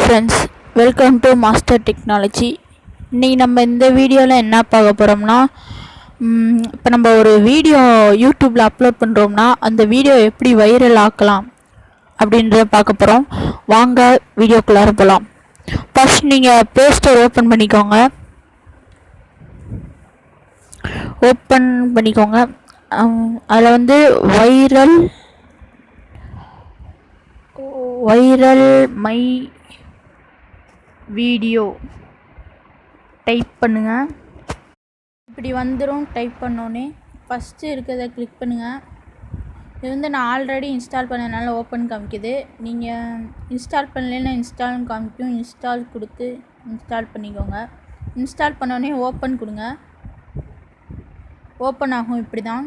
Friends, welcome to master technology. இன்றைக்கி நம்ம இந்த வீடியோவில் என்ன பார்க்க போகிறோம்னா, இப்போ நம்ம ஒரு வீடியோ யூடியூப்பில் அப்லோட் பண்ணுறோம்னா அந்த வீடியோ எப்படி வைரல் ஆக்கலாம் அப்படின்றத பார்க்க போகிறோம். வாங்க வீடியோக்குள்ளார போகலாம். ஃபர்ஸ்ட் நீங்கள் ப்ளே ஸ்டோர் ஓப்பன் பண்ணிக்கோங்க. அதில் வந்து வைரல் மை வீடியோ டைப் பண்ணுங்கள். இப்படி வந்துடும். டைப் பண்ணோன்னே ஃபஸ்ட்டு இருக்கிறத கிளிக் பண்ணுங்கள். இது வந்து நான் ஆல்ரெடி இன்ஸ்டால் பண்ணதுனால ஓப்பன் காமிக்குது. நீங்கள் இன்ஸ்டால் பண்ணலைன்னா இன்ஸ்டால்னு காமிக்கும். இன்ஸ்டால் கொடுத்து இன்ஸ்டால் பண்ணிக்கோங்க. இன்ஸ்டால் பண்ணோடனே ஓப்பன் கொடுங்க. ஓப்பன் ஆகும். இப்படி தான்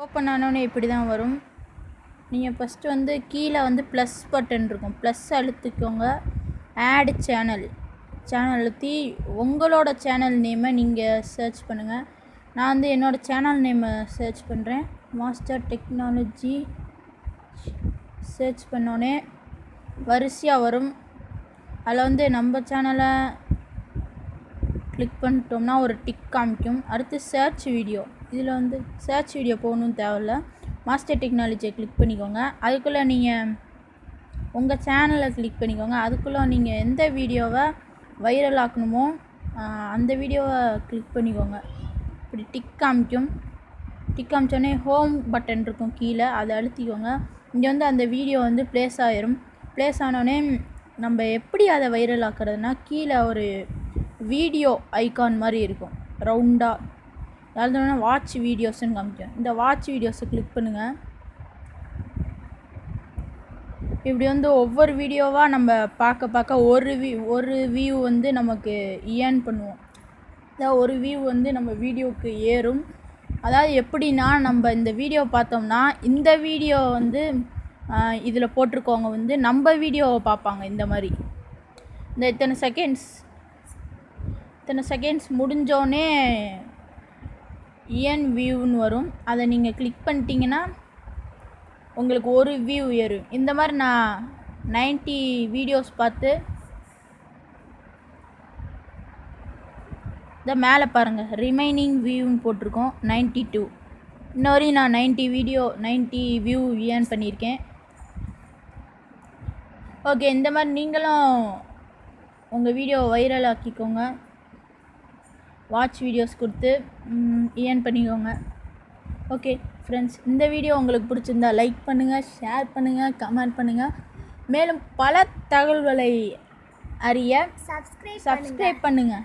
ஓப்பன் ஆனோடனே இப்படி தான் வரும். நீங்கள் ஃபஸ்ட்டு வந்து கீழே வந்து ப்ளஸ் பட்டன் இருக்கும். ப்ளஸ் அழுத்திக்கோங்க. ஆட் சேனல் அழுத்தி உங்களோட சேனல் நேமை நீங்கள் சர்ச் பண்ணுங்கள். நான் வந்து என்னோடய சேனல் நேமை சர்ச் பண்ணுறேன். மாஸ்டர் டெக்னாலஜி சர்ச் பண்ணோடனே வரிசையாக வரும். அதில் வந்து நம்ம சேனலை கிளிக் பண்ணிட்டோம்னா ஒரு டிக் காமிக்கும். அடுத்து சர்ச் வீடியோ. இதில் வந்து சர்ச் வீடியோ போகணுன்னு தேவையில்ல. மாஸ்டர் டெக்னாலஜியை கிளிக் பண்ணிக்கோங்க. அதுக்குள்ளே நீங்கள் உங்கள் சேனலை கிளிக் பண்ணிக்கோங்க. அதுக்குள்ளே நீங்கள் எந்த வீடியோவை வைரல் ஆக்கணுமோ அந்த வீடியோவை கிளிக் பண்ணிக்கோங்க. இப்படி டிக் காமிக்கும். டிக் காமிச்சோடனே ஹோம் பட்டன் இருக்கும் கீழே, அதை அழுத்திக்கோங்க. இங்கே வந்து அந்த வீடியோ வந்து ப்ளேஸ் ஆயிரும். ப்ளேஸ் ஆனோடனே நம்ம எப்படி அதை வைரல் ஆக்குறதுனா, கீழே ஒரு வீடியோ ஐகான் மாதிரி இருக்கும் ரவுண்டாக. அதாவது வாட்ச் வீடியோஸ்ன்னு காமிக்கும். இந்த வாட்ச் வீடியோஸை கிளிக் பண்ணுங்கள். இப்படி வந்து ஒவ்வொரு வீடியோவாக நம்ம பார்க்க ஒரு வியூ வந்து நமக்கு ஏர்ன் பண்ணுவோம். அதாவது ஒரு வியூ வந்து நம்ம வீடியோவுக்கு ஏறும். அதாவது எப்படின்னா, நம்ம இந்த வீடியோ பார்த்தோம்னா இந்த வீடியோ வந்து இதில் போட்டிருக்கவங்க வந்து நம்ம வீடியோவை பார்ப்பாங்க. இந்த மாதிரி இந்த இத்தனை செகண்ட்ஸ் முடிஞ்சோடனே ஏன் வியூன்னு வரும். அதை நீங்கள் கிளிக் பண்ணிட்டீங்கன்னா உங்களுக்கு ஒரு வியூ ஏறும். இந்த மாதிரி நான் 90 வீடியோஸ் பார்த்து இந்த மேலே பாருங்கள் ரிமைனிங் வியூன்னு போட்டிருக்கோம் 92. இன்னொரு நான் 90 வியூ ஏர்ன் பண்ணியிருக்கேன். ஓகே, இந்த மாதிரி நீங்களும் உங்கள் வீடியோ வைரல் ஆக்கிக்கோங்க. வாட்ச் வீடியோஸ் கொடுத்து ஏர்ன் பண்ணிக்கோங்க. ஓகே ஃப்ரெண்ட்ஸ், இந்த வீடியோ உங்களுக்கு பிடிச்சிருந்தா லைக் பண்ணுங்கள், ஷேர் பண்ணுங்கள், கமெண்ட் பண்ணுங்கள். மேலும் பல தகவல்களை அறிய சப்ஸ்கிரைப் பண்ணுங்கள்.